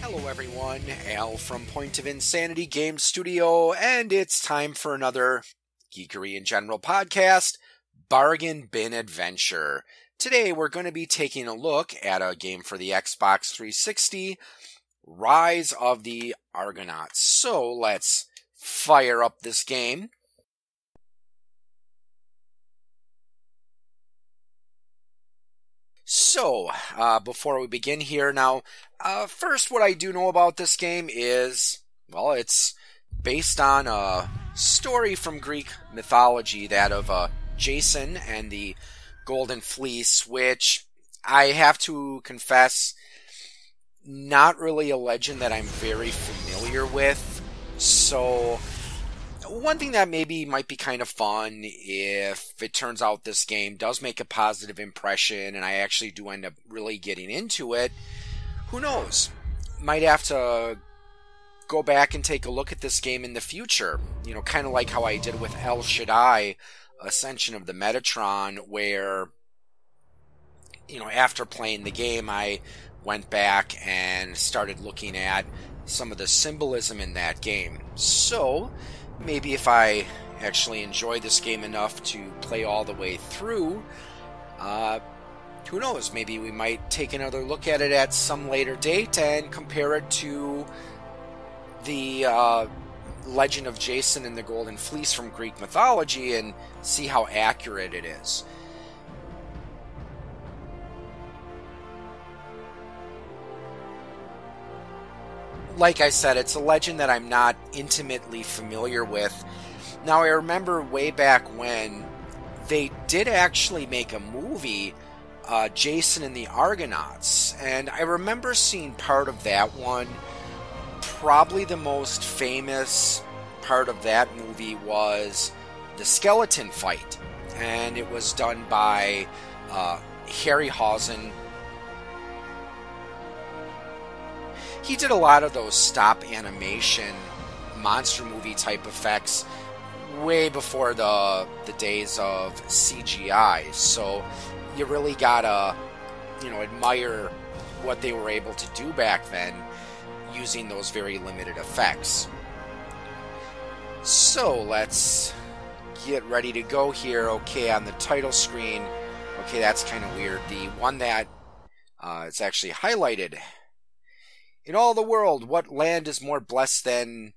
Hello everyone, Al from Point of Insanity Game Studio, and it's time for another Geekery in General podcast, Bargain Bin Adventure. Today we're going to be taking a look at a game for the Xbox 360, Rise of the Argonauts. So let's fire up this game. So, before we begin here now, first what I do know about this game is, well, it's based on a story from Greek mythology, that of Jason and the Golden Fleece, which I have to confess, not really a legend that I'm very familiar with. So, one thing that maybe might be kind of fun if it turns out this game does make a positive impression and I actually do end up really getting into it, who knows? Might have to go back and take a look at this game in the future. You know, kind of like how I did with El Shaddai, Ascension of the Metatron, where, you know, after playing the game, I went back and started looking at some of the symbolism in that game. So, maybe if I actually enjoy this game enough to play all the way through, who knows, maybe we might take another look at it at some later date and compare it to the legend of Jason and the Golden Fleece from Greek mythology and see how accurate it is. Like I said, it's a legend that I'm not intimately familiar with. Now, I remember way back when they did actually make a movie, Jason and the Argonauts, and I remember seeing part of that one. Probably the most famous part of that movie was the skeleton fight, and it was done by Harryhausen. He did a lot of those stop animation monster movie type effects way before the days of CGI. So you really gotta, admire what they were able to do back then using those very limited effects. So let's get ready to go here. Okay, on the title screen. Okay, that's kind of weird. The one that it's actually highlighted. In all the world, what land is more blessed than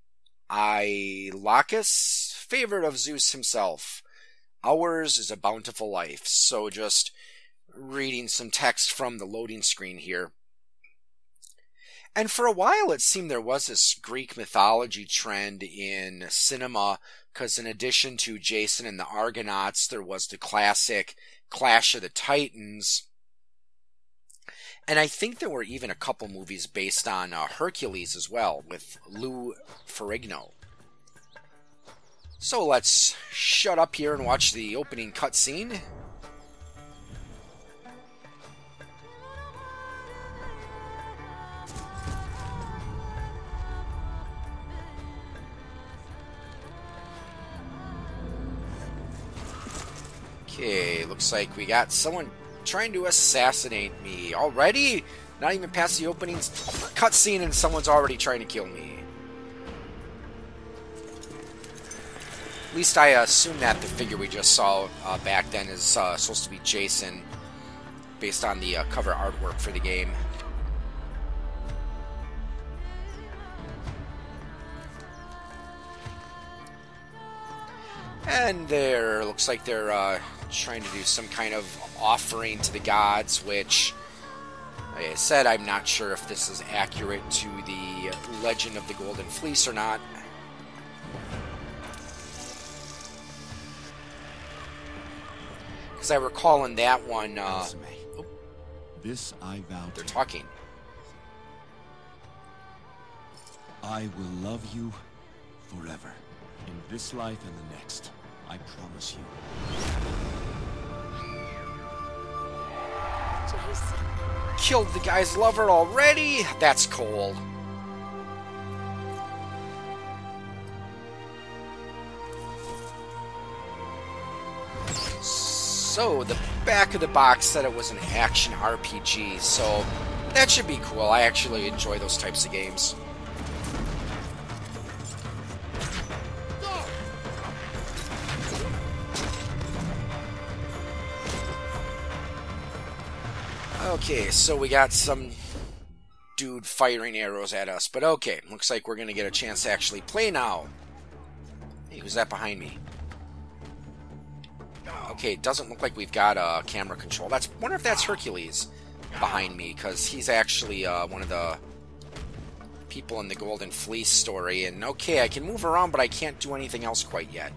Ilacus, favorite of Zeus himself? Ours is a bountiful life. So just reading some text from the loading screen here. And for a while it seemed there was this Greek mythology trend in cinema, because in addition to Jason and the Argonauts, there was the classic Clash of the Titans. And I think there were even a couple movies based on Hercules as well, with Lou Ferrigno. So let's shut up here and watch the opening cutscene. Okay, looks like we got someone trying to assassinate me already. Not even past the opening cutscene and someone's already trying to kill me. At least I assume that the figure we just saw back then is supposed to be Jason, based on the cover artwork for the game. And there, looks like they're trying to do some kind of offering to the gods, which, like I said, I'm not sure if this is accurate to the legend of the Golden Fleece or not. Because I recall in that one, this I vow. They're talking. I will love you forever, in this life and the next. I promise you. Jason. Killed the guy's lover already? That's cold. So, the back of the box said it was an action RPG, so That should be cool. I actually enjoy those types of games. Okay, so we got some dude firing arrows at us, but okay, looks like we're gonna get a chance to actually play now. Hey, who's that behind me? Okay, it doesn't look like we've got camera control. Wonder if that's Hercules behind me, because he's actually one of the people in the Golden Fleece story. And okay, I can move around, but I can't do anything else quite yet.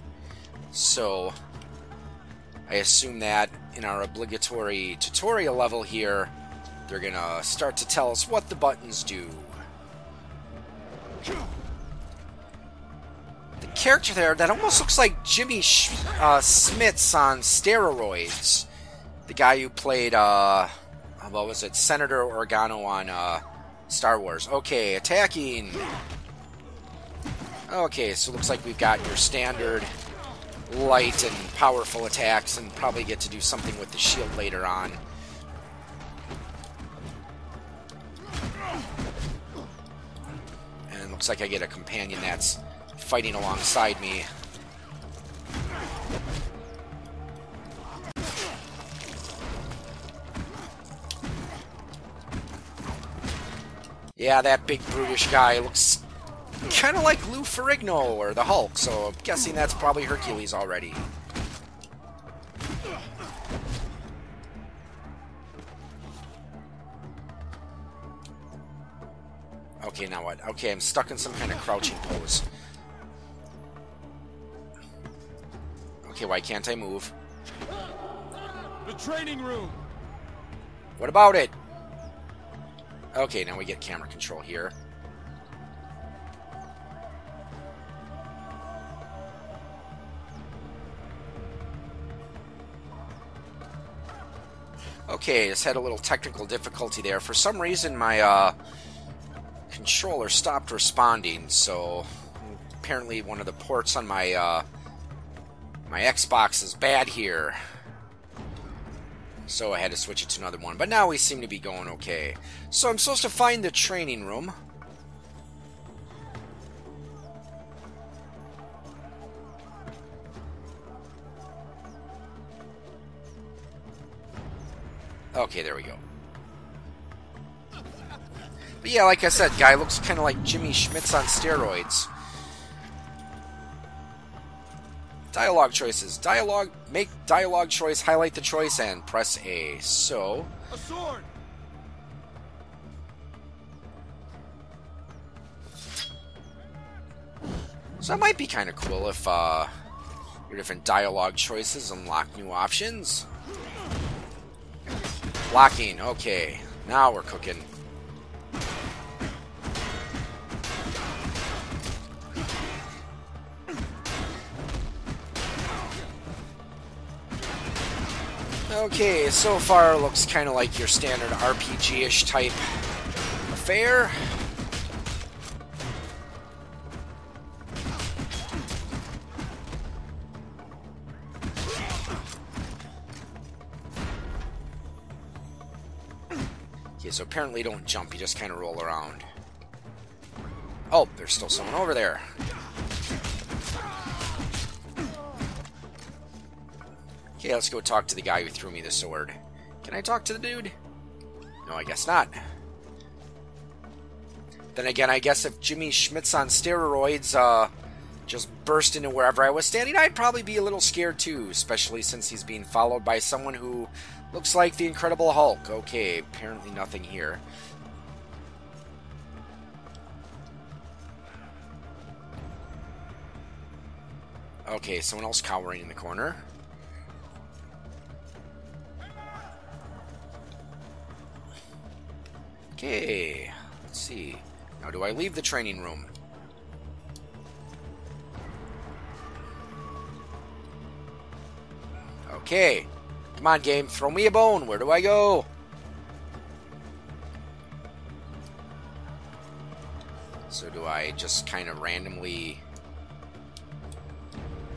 So I assume that in our obligatory tutorial level here, they're gonna start to tell us what the buttons do. The character there, that almost looks like Jimmy Smits on steroids. The guy who played, what was it, Senator Organo on Star Wars. Okay, attacking. Okay, so it looks like we've got your standard light and powerful attacks, and probably get to do something with the shield later on. And it looks like I get a companion that's fighting alongside me. Yeah, that big brutish guy looks kind of like Lou Ferrigno or the Hulk, so I'm guessing that's probably Hercules already. Okay, now what? Okay, I'm stuck in some kind of crouching pose. Okay, why can't I move? The training room! What about it? Okay, now we get camera control here. Okay, just had a little technical difficulty there. For some reason, my controller stopped responding, so apparently one of the ports on my my Xbox is bad here. So I had to switch it to another one. But now we seem to be going okay. So I'm supposed to find the training room. Okay, there we go. But yeah, like I said, guy looks kind of like Jimmy Schmitz on steroids. Dialogue choices. Make dialogue choice, highlight the choice, and press A. So, A sword! So that might be kind of cool if your different dialogue choices unlock new options. Blocking. Okay, now we're cooking. Okay, so far looks kind of like your standard RPG-ish type affair. Okay, so apparently you don't jump, you just kind of roll around. Oh, there's still someone over there. Okay, let's go talk to the guy who threw me the sword. Can I talk to the dude? No, I guess not. Then again, I guess if Jimmy Schmitz on steroids just burst into wherever I was standing, I'd probably be a little scared too, especially since he's being followed by someone who looks like the Incredible Hulk. Okay, apparently nothing here. Okay, someone else cowering in the corner. Okay, let's see. Now, do I leave the training room? Okay. Come on, game. Throw me a bone. Where do I go? So do I just kind of randomly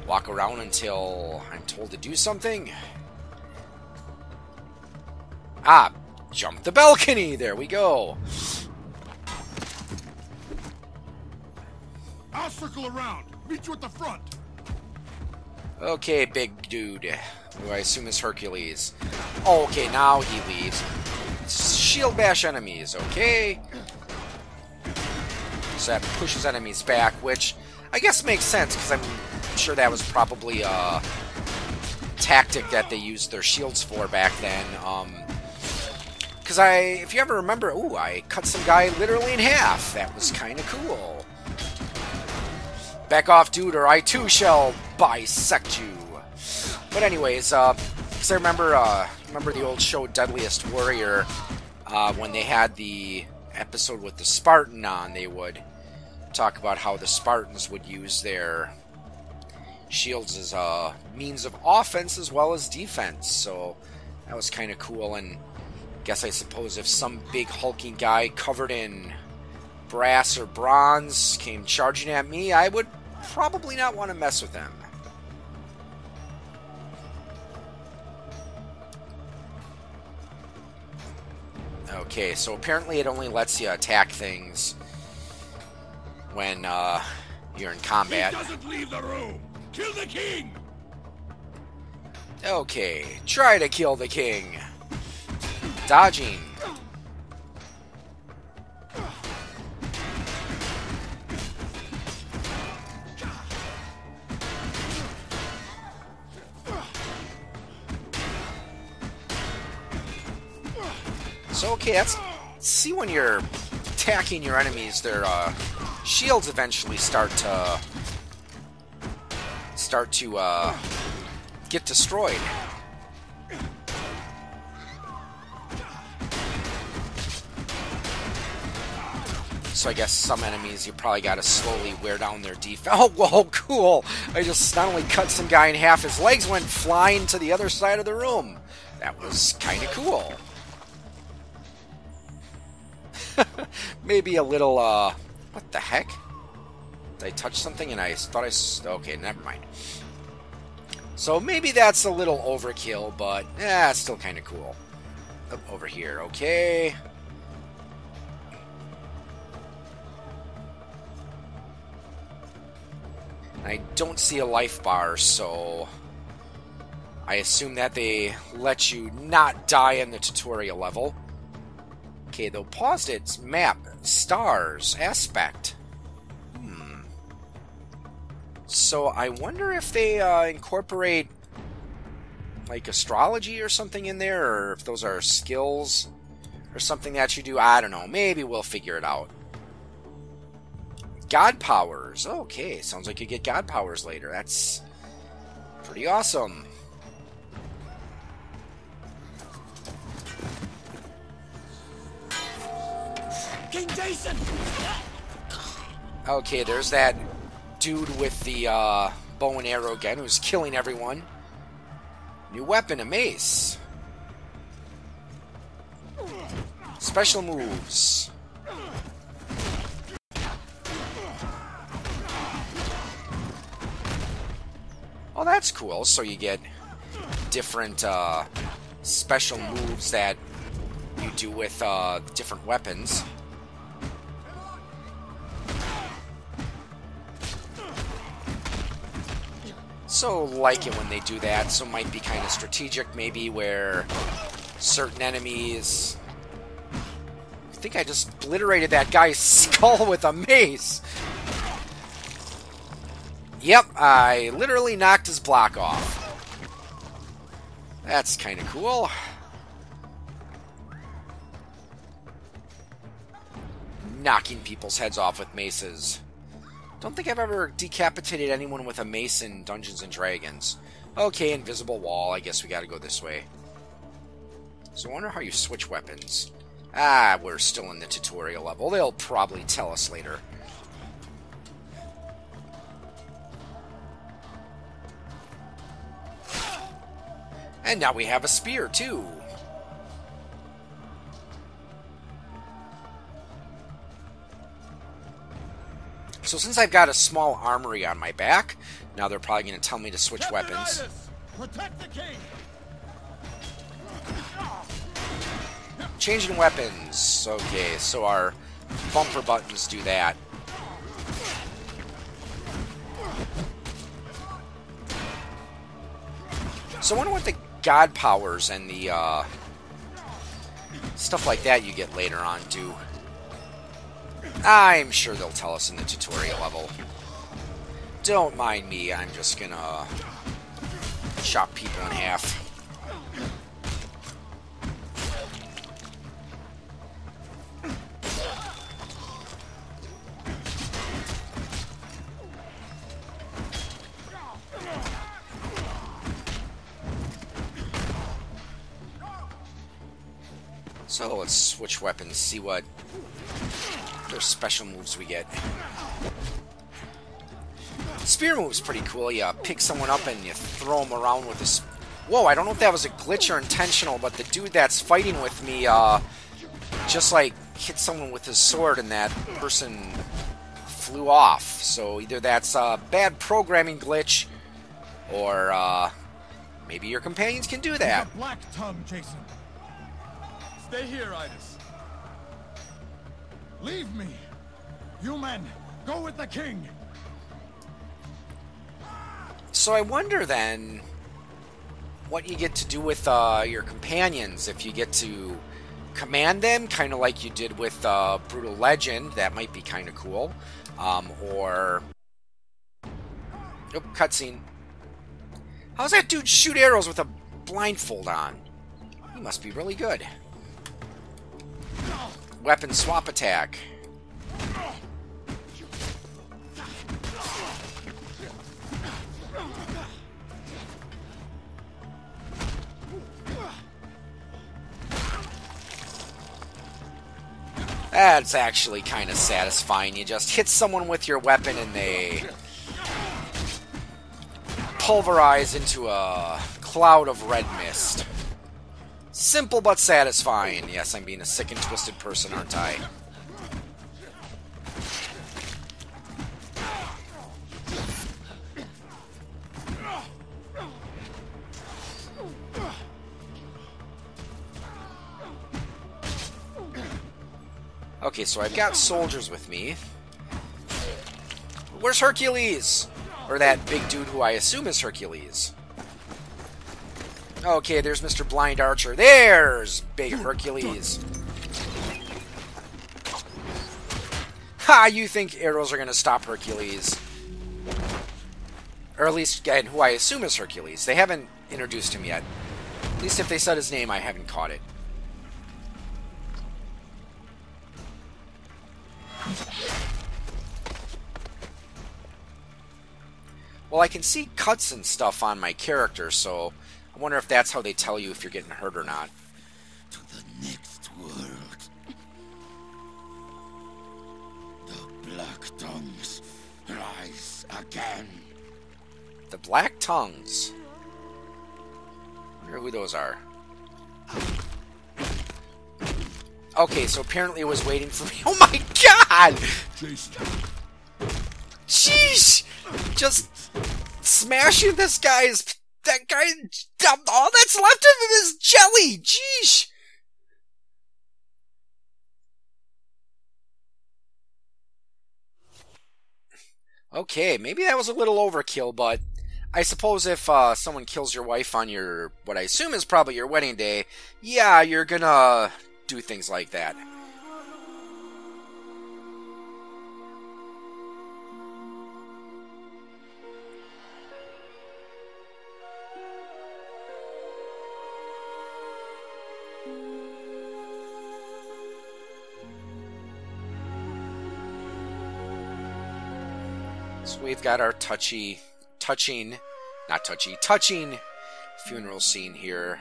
walk around until I'm told to do something? Ah, Jump the balcony! There we go. I'll circle around. Meet you at the front. Okay, big dude, who I assume is Hercules. Oh, okay, now he leaves. Shield bash enemies, okay? So that pushes enemies back, which I guess makes sense, because I'm sure that was probably a tactic that they used their shields for back then. Because if you ever remember, ooh, I cut some guy literally in half. That was kind of cool. Back off, dude, or I too shall bisect you. But anyways, because I remember the old show Deadliest Warrior, when they had the episode with the Spartan on, they would talk about how the Spartans would use their shields as a means of offense as well as defense. So that was kind of cool, and I suppose if some big hulking guy covered in brass or bronze came charging at me, I would probably not want to mess with them. Okay, so apparently it only lets you attack things when you're in combat. He doesn't leave the room. Kill the king. Okay, try to kill the king. Dodging. So okay, see when you're attacking your enemies, their shields eventually start to get destroyed. So I guess some enemies you probably got to slowly wear down their defense. Oh, whoa, cool! I just not only cut some guy in half, his legs went flying to the other side of the room. That was kind of cool. Maybe a little, what the heck? Did I touch something and I thought okay, never mind. So maybe that's a little overkill, but, it's still kind of cool. Over here, okay. I don't see a life bar, so I assume that they let you not die in the tutorial level. Okay, though paused it. Map, stars, aspect. So I wonder if they incorporate like astrology or something in there, or if those are skills or something that you do. I don't know. Maybe we'll figure it out. God powers. Okay, sounds like you get God powers later. That's pretty awesome. King Jason! Okay, there's that dude with the bow and arrow again who's killing everyone. New weapon, a mace. Special moves. Oh, that's cool. So you get different special moves that you do with different weapons. So like it when they do that, so might be kind of strategic maybe where certain enemies... I think I just obliterated that guy's skull with a mace! Yep, I literally knocked his block off. That's kind of cool. Knocking people's heads off with maces. Don't think I've ever decapitated anyone with a mace in Dungeons and Dragons. Okay, invisible wall. I guess we gotta go this way. So I wonder how you switch weapons. Ah, we're still in the tutorial level. They'll probably tell us later. And now we have a spear, too. So since I've got a small armory on my back, now they're probably going to tell me to switch weapons. Protect the king. Changing weapons. Okay, so our bumper buttons do that. So I wonder what the god powers and the stuff like that you get later on do. I'm sure they'll tell us in the tutorial level. Don't mind me, I'm just gonna chop people in half. So let's switch weapons, see what their special moves we get. Spear move's pretty cool. You pick someone up and you throw them around with this. Whoa, I don't know if that was a glitch or intentional, but the dude that's fighting with me just like hit someone with his sword and that person flew off. So either that's a bad programming glitch or maybe your companions can do that. He's a black tongue, Jason. Stay here, Idis. Leave me. You men, go with the king. So I wonder then what you get to do with your companions. If you get to command them, kind of like you did with Brutal Legend, that might be kind of cool. Or... Oop, cutscene. How's that dude shoot arrows with a blindfold on? He must be really good. Weapon swap attack. That's actually kind of satisfying. You just hit someone with your weapon and they pulverize into a cloud of red mist. Simple but satisfying. Yes, I'm being a sick and twisted person, aren't I? Okay, so I've got soldiers with me. Where's Hercules? Or that big dude who I assume is Hercules. Okay, there's Mr. Blind Archer. There's big Hercules. Ha! You think arrows are going to stop Hercules. Or at least, again, who I assume is Hercules. They haven't introduced him yet. At least if they said his name, I haven't caught it. Well, I can see cuts and stuff on my character, so I wonder if that's how they tell you if you're getting hurt or not. To the next world. The Black Tongues rise again. The Black Tongues. I wonder who those are. Okay, so apparently it was waiting for me. Oh my god! Jason. Jeez! Just smashing this guy's... That guy... All that's left of him is jelly! Jeez! Okay, maybe that was a little overkill, but I suppose if someone kills your wife on your... what I assume is probably your wedding day, yeah, you're gonna do things like that. So we've got our touching funeral scene here.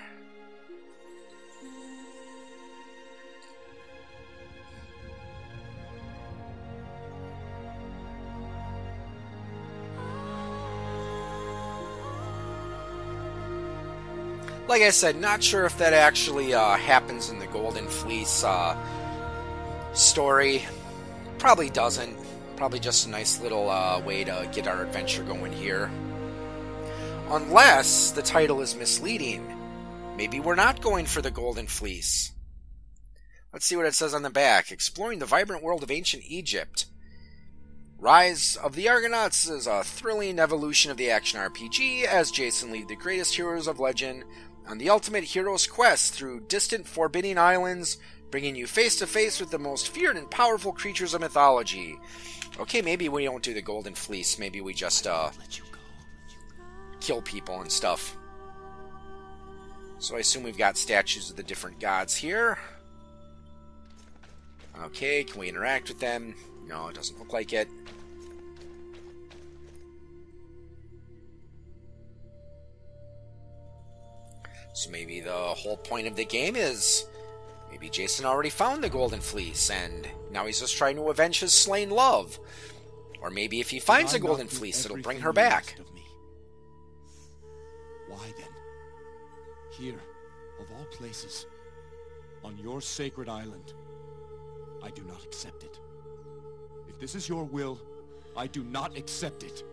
Like I said, not sure if that actually happens in the Golden Fleece story. Probably doesn't. Probably just a nice little way to get our adventure going here. Unless the title is misleading. Maybe we're not going for the Golden Fleece. Let's see what it says on the back. Exploring the vibrant world of ancient Egypt. Rise of the Argonauts is a thrilling evolution of the action RPG as Jason leads the greatest heroes of legend on the ultimate hero's quest through distant, forbidding islands, bringing you face to face with the most feared and powerful creatures of mythology. Okay, maybe we don't do the Golden Fleece. Maybe we just kill people and stuff. So I assume we've got statues of the different gods here. Okay, can we interact with them? No, it doesn't look like it. So maybe the whole point of the game is maybe Jason already found the Golden Fleece and now he's just trying to avenge his slain love. Or maybe if he finds a Golden Fleece, it'll bring her back. Why then? Here, of all places, on your sacred island, I do not accept it. If this is your will, I do not accept it.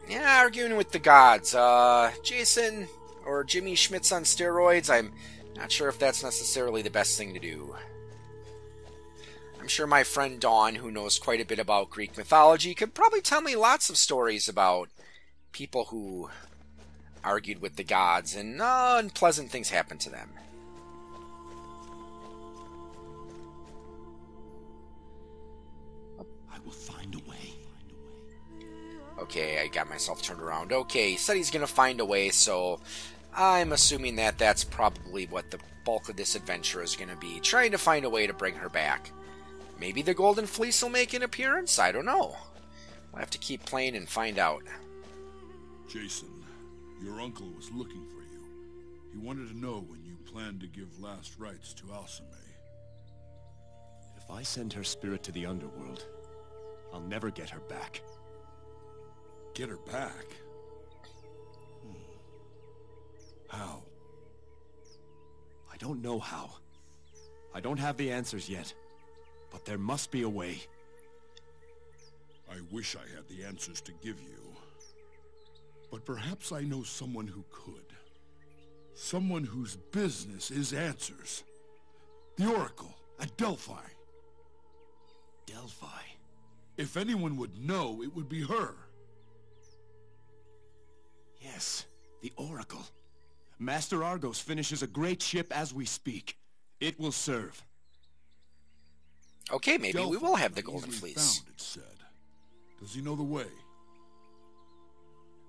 Yeah, arguing with the gods. Jason or Jimmy Schmidt's on steroids, I'm not sure if that's necessarily the best thing to do. I'm sure my friend Dawn, who knows quite a bit about Greek mythology, could probably tell me lots of stories about people who argued with the gods and unpleasant things happened to them. I will find a way. Okay, I got myself turned around. Okay, he said he's going to find a way, so I'm assuming that that's probably what the bulk of this adventure is going to be. Trying to find a way to bring her back. Maybe the Golden Fleece will make an appearance? I don't know. We'll have to keep playing and find out. Jason, your uncle was looking for you. He wanted to know when you planned to give last rites to Alcime. If I send her spirit to the underworld, I'll never get her back. Get her back? How? I don't know how. I don't have the answers yet. But there must be a way. I wish I had the answers to give you. But perhaps I know someone who could. Someone whose business is answers. The Oracle at Delphi. Delphi? If anyone would know, it would be her. Yes, the Oracle. Master Argos finishes a great ship as we speak. It will serve. Okay, maybe Delphi we will have the Golden easily Fleece. Found, it said. Does he know the way?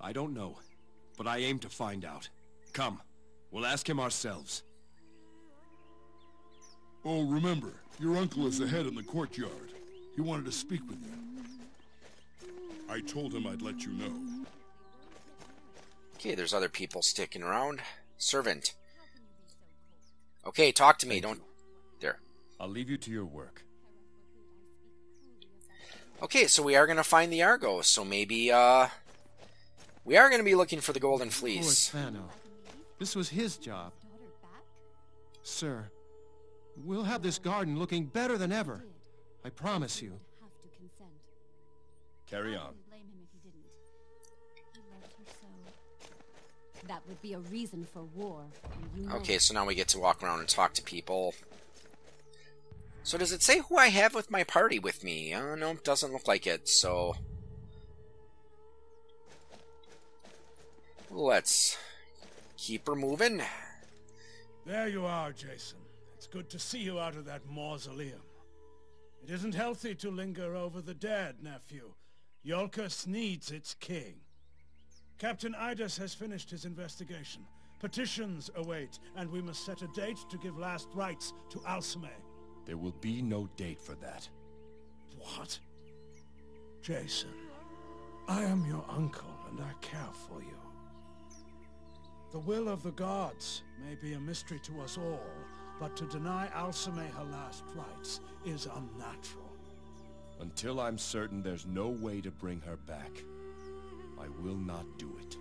I don't know, but I aim to find out. Come, we'll ask him ourselves. Oh, remember, your uncle is ahead in the courtyard. He wanted to speak with you. I told him I'd let you know. Okay, there's other people sticking around. Servant. Okay, talk to me. Don't... There. I'll leave you to your work. Okay, so we are going to find the Argos, so maybe, we are going to be looking for the Golden Fleece. Thano. This was his job. Sir, we'll have this garden looking better than ever. I promise you. Carry on. That would be a reason for war. Okay, so now we get to walk around and talk to people. So does it say who I have with my party with me? No, it doesn't look like it, so... Let's keep her moving. There you are, Jason. It's good to see you out of that mausoleum. It isn't healthy to linger over the dead, nephew. Iolcus needs its king. Captain Idas has finished his investigation. Petitions await, and we must set a date to give last rites to Alcime. There will be no date for that. What? Jason, I am your uncle, and I care for you. The will of the gods may be a mystery to us all, but to deny Alcime her last rites is unnatural. Until I'm certain there's no way to bring her back, I will not do it.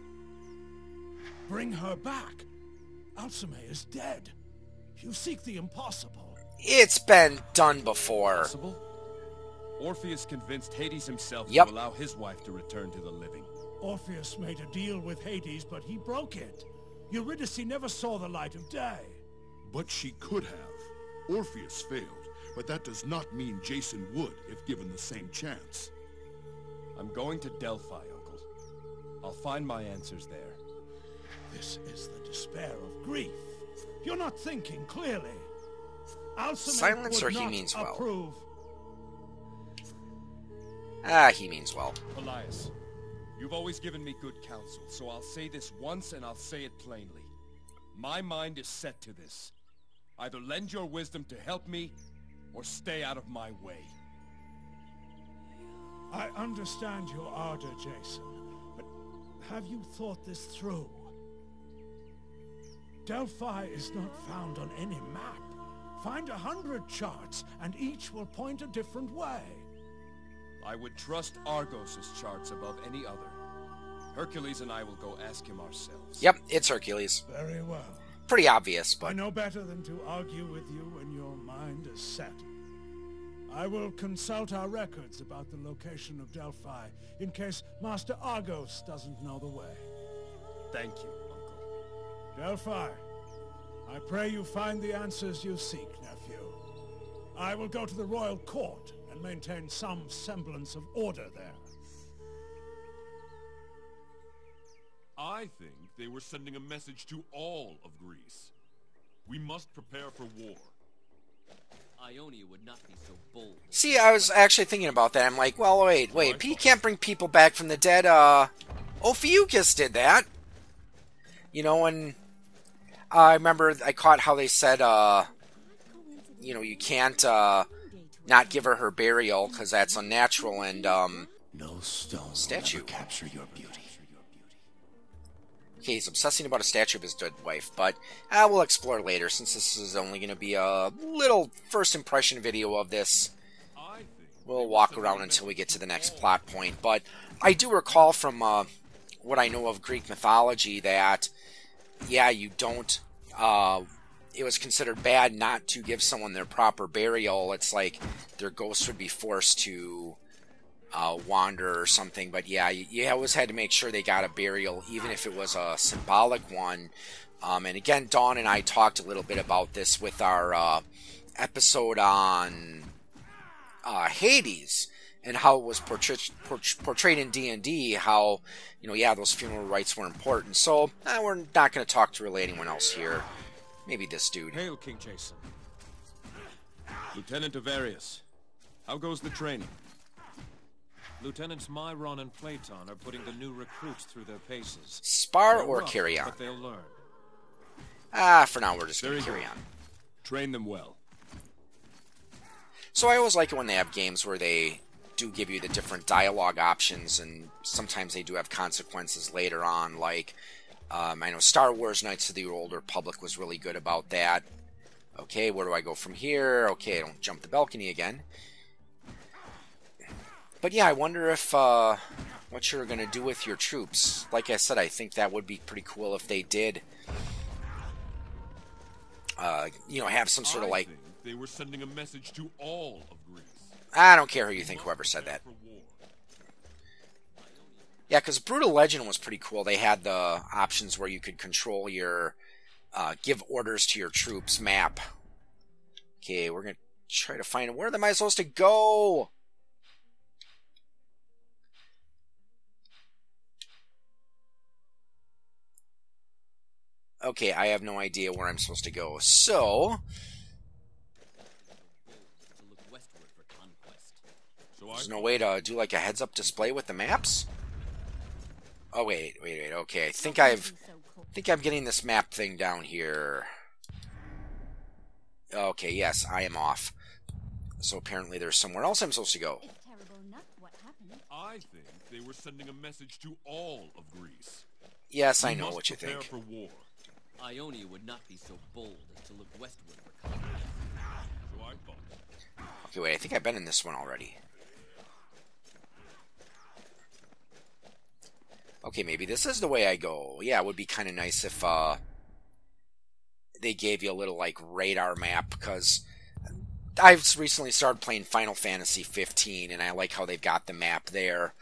Bring her back? Alcime is dead. You seek the impossible. It's been done before. Possible? Orpheus convinced Hades himself Yep. to allow his wife to return to the living. Orpheus made a deal with Hades, but he broke it. Eurydice never saw the light of day. But she could have. Orpheus failed, but that does not mean Jason would if given the same chance. I'm going to Delphi, Uncle. I'll find my answers there. This is the despair of grief. You're not thinking clearly. Alcimede Silence would or he not means well? approve. Ah, he means well. Elias, you've always given me good counsel, so I'll say this once and I'll say it plainly. My mind is set to this. Either lend your wisdom to help me, or stay out of my way. I understand your ardor, Jason, but have you thought this through? Delphi is not found on any map. Find 100 charts, and each will point a different way. I would trust Argos' charts above any other. Hercules and I will go ask him ourselves. Yep, it's Hercules. Very well. Pretty obvious, I but know better than to argue with you when your mind is set. I will consult our records about the location of Delphi, in case Master Argos doesn't know the way. Thank you, Uncle. Delphi, I pray you find the answers you seek, nephew. I will go to the royal court and maintain some semblance of order there. I think they were sending a message to all of Greece. We must prepare for war. Ionia would not be so bold. see, I was actually thinking about that. I'm like, well, wait, he can't bring people back from the dead. Ophiuchus did that. You know, and I remember I caught how they said, you know, you can't not give her burial because that's unnatural, and No stone statue. will ever capture your beauty. okay, he's obsessing about a statue of his dead wife, but we'll explore later since this is only going to be a little first impression video of this. We'll walk around until we get to the next plot point, but I do recall from what I know of Greek mythology that, yeah, you don't, it was considered bad not to give someone their proper burial. It's like their ghost would be forced to wander or something, but yeah, you always had to make sure they got a burial, even if it was a symbolic one. And again, Dawn and I talked a little bit about this with our episode on Hades, and how it was portrayed in D&D, how, you know, yeah, those funeral rites were important. So, we're not going to talk to really anyone else here. Maybe this dude. Hail, King Jason. Lieutenant Avarius, how goes the training? Lieutenants Myron and Platon are putting the new recruits through their paces. Spar They're or rough, carry on? but they'll learn. For now, we're just going to Very carry good. on. Train them well. So I always like it when they have games where they do give you the different dialogue options, and sometimes they do have consequences later on, like, I know Star Wars Knights of the Old Republic was really good about that. Okay, where do I go from here? Okay, I don't jump the balcony again. But yeah, I wonder if, what you're going to do with your troops. Like I said, I think that would be pretty cool if they did, you know, have some sort of like... I think they were sending a message to all of Greece. I don't care who you think, whoever said that. Yeah, because Brutal Legend was pretty cool. They had the options where you could control your, give orders to your troops map. Okay, we're going to try to find, where am I supposed to go? Okay, I have no idea where I'm supposed to go. So, there's no way to do like a heads-up display with the maps? Oh, wait. Okay, I think I'm getting this map thing down here. Okay, yes, I am off. So apparently there's somewhere else I'm supposed to go. I think they were sending a message to all of Greece. Yes, We I know must what you prepare think. for war. Ionia would not be so bold as to look westward for conquest. So I thought. Okay, wait, I think I've been in this one already. Okay, maybe this is the way I go. Yeah, it would be kind of nice if they gave you a little, like, radar map, because I've recently started playing Final Fantasy 15, and I like how they've got the map there.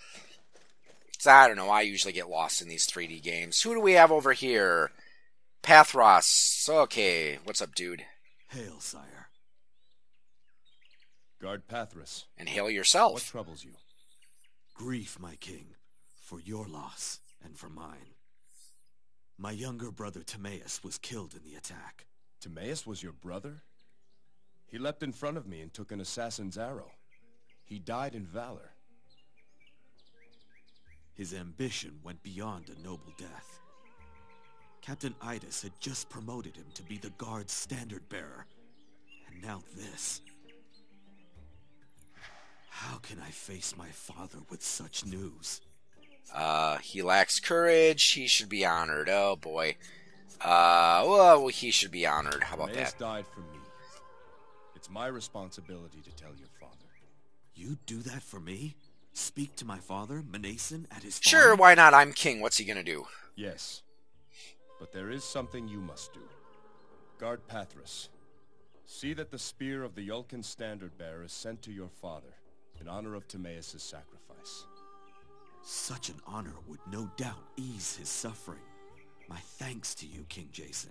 So, I don't know, I usually get lost in these 3D games. Who do we have over here? Pathros. Okay, what's up, dude? Hail, sire. Guard Pathros. And hail yourself. What troubles you? Grief, my king, for your loss and for mine. My younger brother Timaeus was killed in the attack. Timaeus was your brother? He leapt in front of me and took an assassin's arrow. He died in valor. His ambition went beyond a noble death. Captain Idas had just promoted him to be the Guard's standard bearer. And now this. How can I face my father with such news? He lacks courage. He should be honored. Oh, boy. Well, he should be honored. How about Timaeus that? died for me. It's my responsibility to tell your father. You do that for me? Speak to my father, Mnason, at his farm? Sure, why not? I'm king. What's he gonna do? Yes. But there is something you must do. Guard Pathros. See that the spear of the Yulkan standard bearer is sent to your father in honor of Timaeus' sacrifice. Such an honor would no doubt ease his suffering. My thanks to you, King Jason.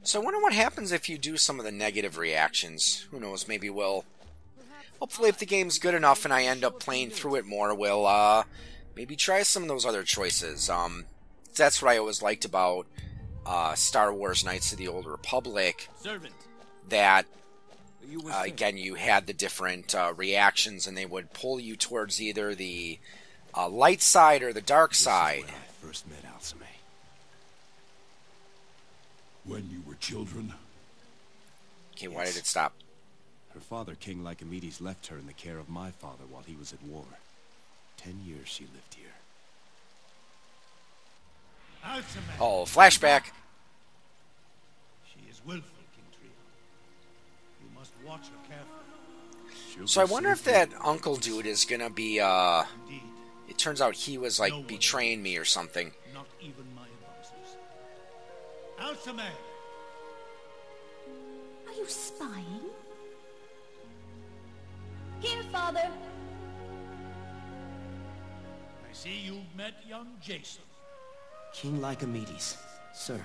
So I wonder what happens if you do some of the negative reactions. Who knows, maybe we'll... Hopefully if the game's good enough and I end up playing through it more, we'll maybe try some of those other choices. That's what I always liked about Star Wars Knights of the Old Republic. Servant. That, again, you had the different reactions and they would pull you towards either the light side or the dark side. This is when I first met Alcime. When you were children? Okay, why did it stop? Her father, King Lycomedes, left her in the care of my father while he was at war. 10 years she lived here. Alcime. Oh, flashback. She is willful, King Trio. You must watch her carefully. So I wonder if that uncle dude is gonna be, Indeed, it turns out he was, like, betraying me or something. not even my advisors. Alcime! Are you spying? Here, father. I see you've met young Jason. King Lycomedes, sir.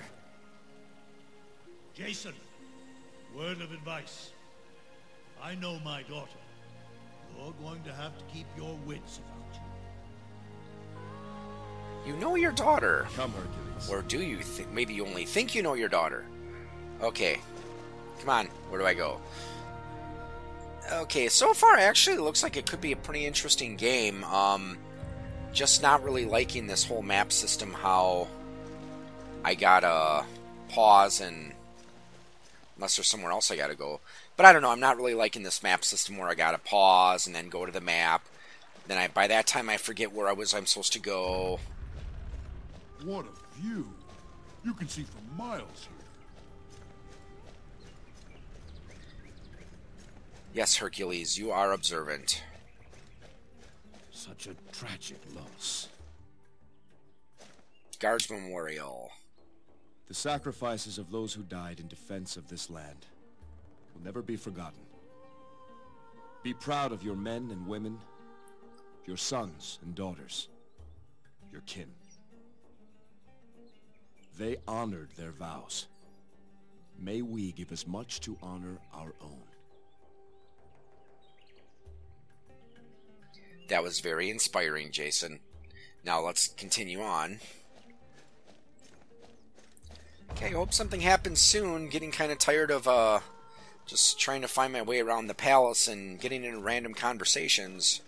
Jason, word of advice. I know my daughter. You're going to have to keep your wits about you. You know your daughter. Come, Hercules. Or do you think? Maybe you only think you know your daughter. Okay. Come on. Where do I go? Okay, so far actually it looks like it could be a pretty interesting game. Just not really liking this whole map system, how I gotta pause and... Unless there's somewhere else I gotta go. But I don't know, I'm not really liking this map system where I gotta pause and then go to the map. Then by that time I forget where I'm supposed to go. What a view! You can see for miles here. Yes, Hercules, you are observant. Such a tragic loss. Guards Memorial. The sacrifices of those who died in defense of this land will never be forgotten. Be proud of your men and women, your sons and daughters, your kin. They honored their vows. May we give as much to honor our own. That was very inspiring, Jason. Now let's continue on. Okay, I hope something happens soon. Getting kind of tired of just trying to find my way around the palace and getting into random conversations.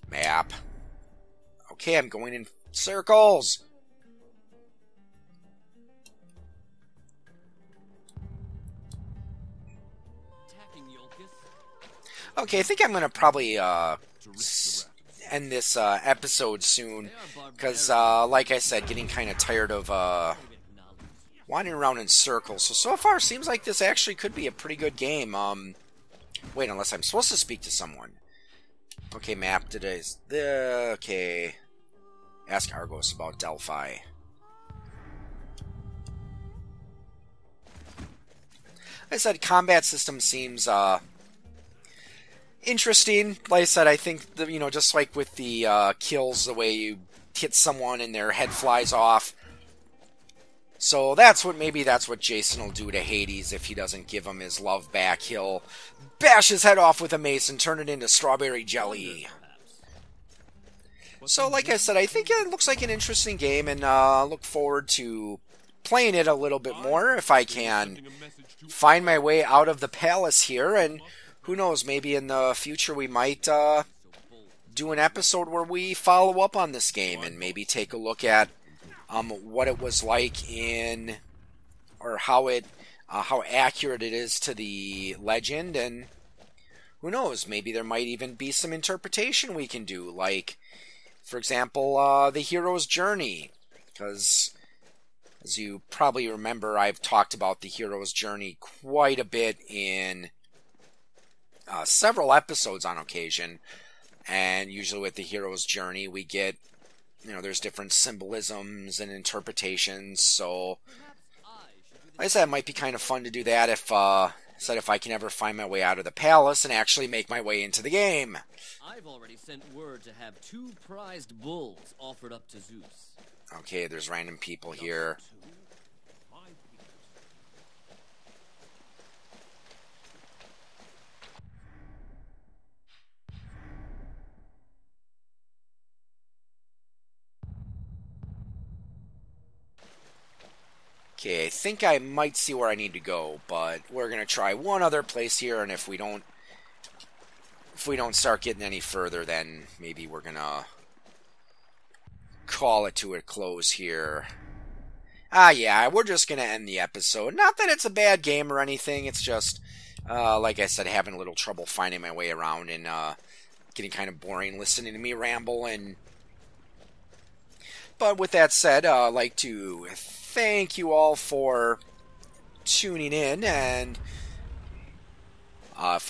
Map. Okay, I'm going in circles. Okay, I think I'm going to probably end this episode soon, because, like I said, getting kind of tired of wandering around in circles. So far, seems like this actually could be a pretty good game. Wait, unless I'm supposed to speak to someone. Okay, map today's... Okay. Ask Argos about Delphi. Like I said, combat system seems, interesting. Like I said, I think, just like with the kills, the way you hits someone and their head flies off. So maybe that's what Jason will do to Hades if he doesn't give him his love back. He'll bash his head off with a mace and turn it into strawberry jelly. So like I said, I think it looks like an interesting game, and look forward to playing it a little bit more if I can find my way out of the palace here. And who knows, maybe in the future we might do an episode where we follow up on this game and maybe take a look at what it was like in, or how accurate it is to the legend, and who knows, maybe there might even be some interpretation we can do, like, for example, the hero's journey, because as you probably remember, I've talked about the hero's journey quite a bit in several episodes on occasion, and usually with the hero's journey we get, there's different symbolisms and interpretations, so like I said, it might be kind of fun to do that if I can ever find my way out of the palace and actually make my way into the game. I've already sent word to have 2 prized bulls offered up to Zeus. Okay, there's random people here. Okay, I think I might see where I need to go, but we're gonna try one other place here, and if we don't start getting any further, then maybe we're gonna call it to a close here. Yeah, we're just gonna end the episode. Not that it's a bad game or anything, it's just, like I said, having a little trouble finding my way around, and getting kind of boring listening to me ramble. But with that said, I'd like to thank you all for tuning in, and like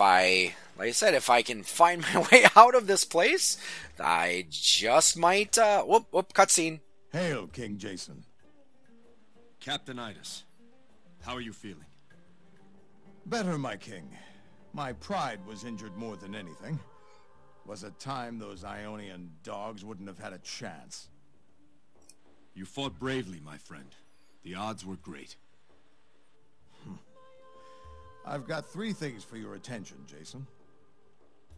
I said, if I can find my way out of this place, I just might, cutscene. Hail, King Jason. Captain Idas, how are you feeling? Better, my king. My pride was injured more than anything. Was a time those Ionian dogs wouldn't have had a chance. You fought bravely, my friend. The odds were great. I've got 3 things for your attention, Jason.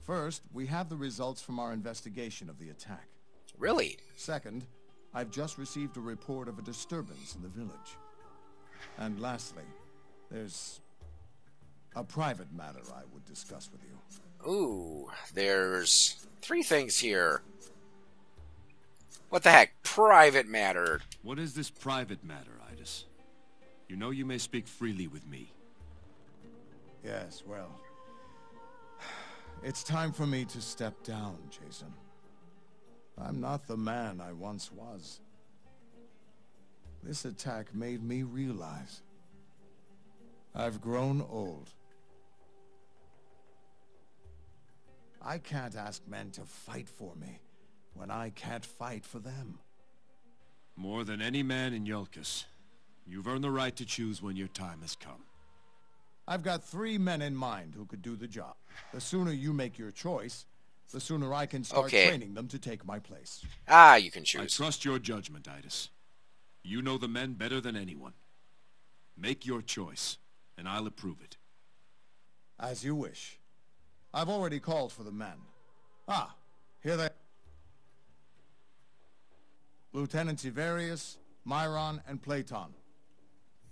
First, we have the results from our investigation of the attack. Really? Second, I've just received a report of a disturbance in the village. And lastly, there's a private matter I would discuss with you. Ooh, there's 3 things here. What the heck? Private matter. What is this private matter, Idas? You know you may speak freely with me. Yes, well, it's time for me to step down, Jason. I'm not the man I once was. This attack made me realize I've grown old. I can't ask men to fight for me when I can't fight for them. More than any man in Iolcus, you've earned the right to choose when your time has come. I've got 3 men in mind who could do the job. The sooner you make your choice, the sooner I can start training them to take my place. You can choose. I trust your judgment, Idas. You know the men better than anyone. Make your choice, and I'll approve it. As you wish. I've already called for the men. Here they are. Lieutenants Ivarius, Myron, and Platon.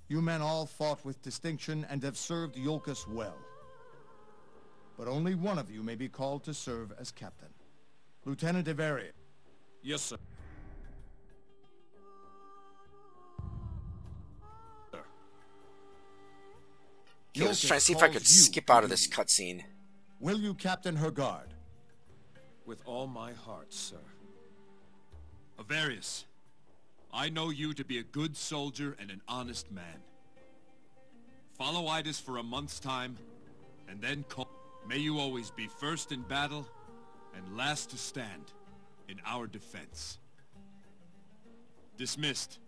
You men all fought with distinction and have served Iolcus well. But only one of you may be called to serve as captain. Lieutenant Ivarius. Yes, sir. Okay, let's try to see if I could skip out of this cutscene. Will you captain her guard? With all my heart, sir. Ivarius, I know you to be a good soldier and an honest man. Follow Idas for a month's time, and then call. May you always be first in battle, and last to stand in our defense. Dismissed.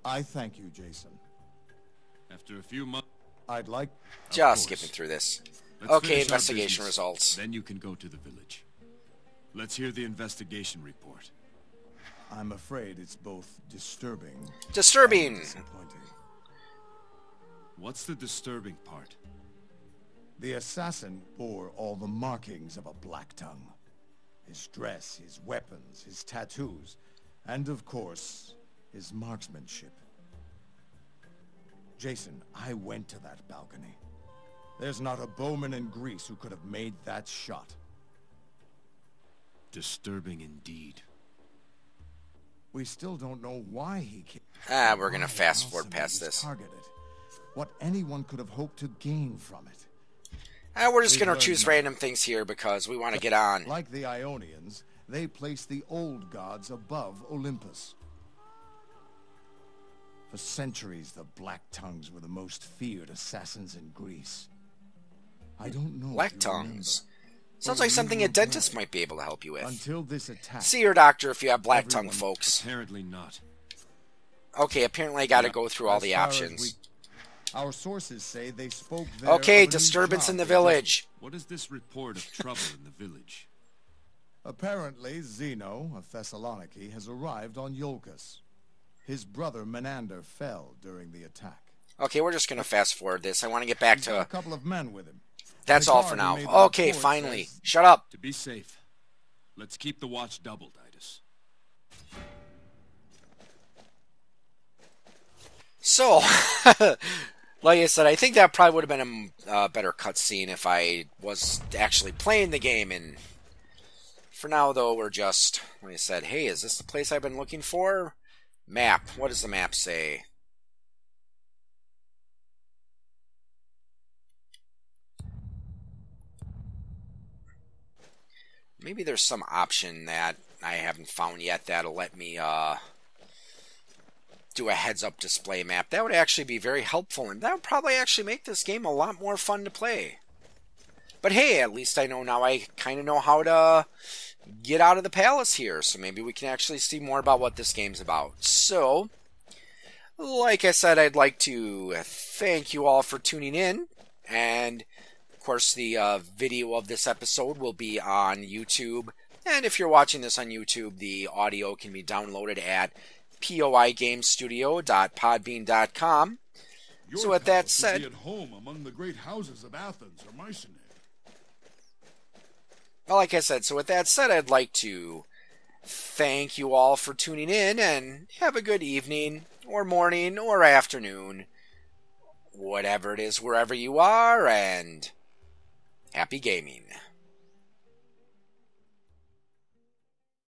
I thank you, Jason. After a few months... I'd like... Just skipping through this. Let's okay, finish our investigation business. results. Then you can go to the village. Let's hear the investigation report. I'm afraid it's both disturbing. Disturbing. And disappointing. What's the disturbing part? The assassin bore all the markings of a Black Tongue. His dress, his weapons, his tattoos, and of course, his marksmanship. Jason, I went to that balcony. There's not a bowman in Greece who could have made that shot. Disturbing indeed. We still don't know why he came. We're gonna fast forward past this. Targeted. What anyone could have hoped to gain from it. We're just gonna choose random things here because we want to get on. Like the Ionians, they placed the old gods above Olympus. For centuries, the Black Tongues were the most feared assassins in Greece. I don't know. Black Tongues? Sounds like something a dentist might be able to help you with. Until this attack. See your doctor if you have Black Tongue, folks. Apparently not. Okay, apparently I gotta go through all the options. Our sources say they spoke there. Okay, disturbance in the village. What is this report of trouble in the village? Apparently, Zeno of Thessaloniki has arrived on Iolcus. His brother Menander fell during the attack. Okay, we're just gonna fast forward this. I want to get back to a couple of men with him. That's all for now. Okay, finally. Shut up. To be safe, let's keep the watch doubled, Idas. So, like I said, I think that probably would have been a better cutscene if I was actually playing the game. And for now, though, we're just, like I said, hey, is this the place I've been looking for? Map. What does the map say? Maybe there's some option that I haven't found yet that'll let me do a heads-up display map. That would actually be very helpful, and that would probably actually make this game a lot more fun to play. But hey, at least I know now I kind of know how to get out of the palace here, so maybe we can actually see more about what this game's about. So, like I said, I'd like to thank you all for tuning in, and of course, the video of this episode will be on YouTube. And if you're watching this on YouTube, the audio can be downloaded at poigamestudio.podbean.com. So with that said, at home among the great houses of Athens or Mycenae. Well, like I said, so with that said, I'd like to thank you all for tuning in and have a good evening or morning or afternoon, whatever it is, wherever you are, and happy gaming.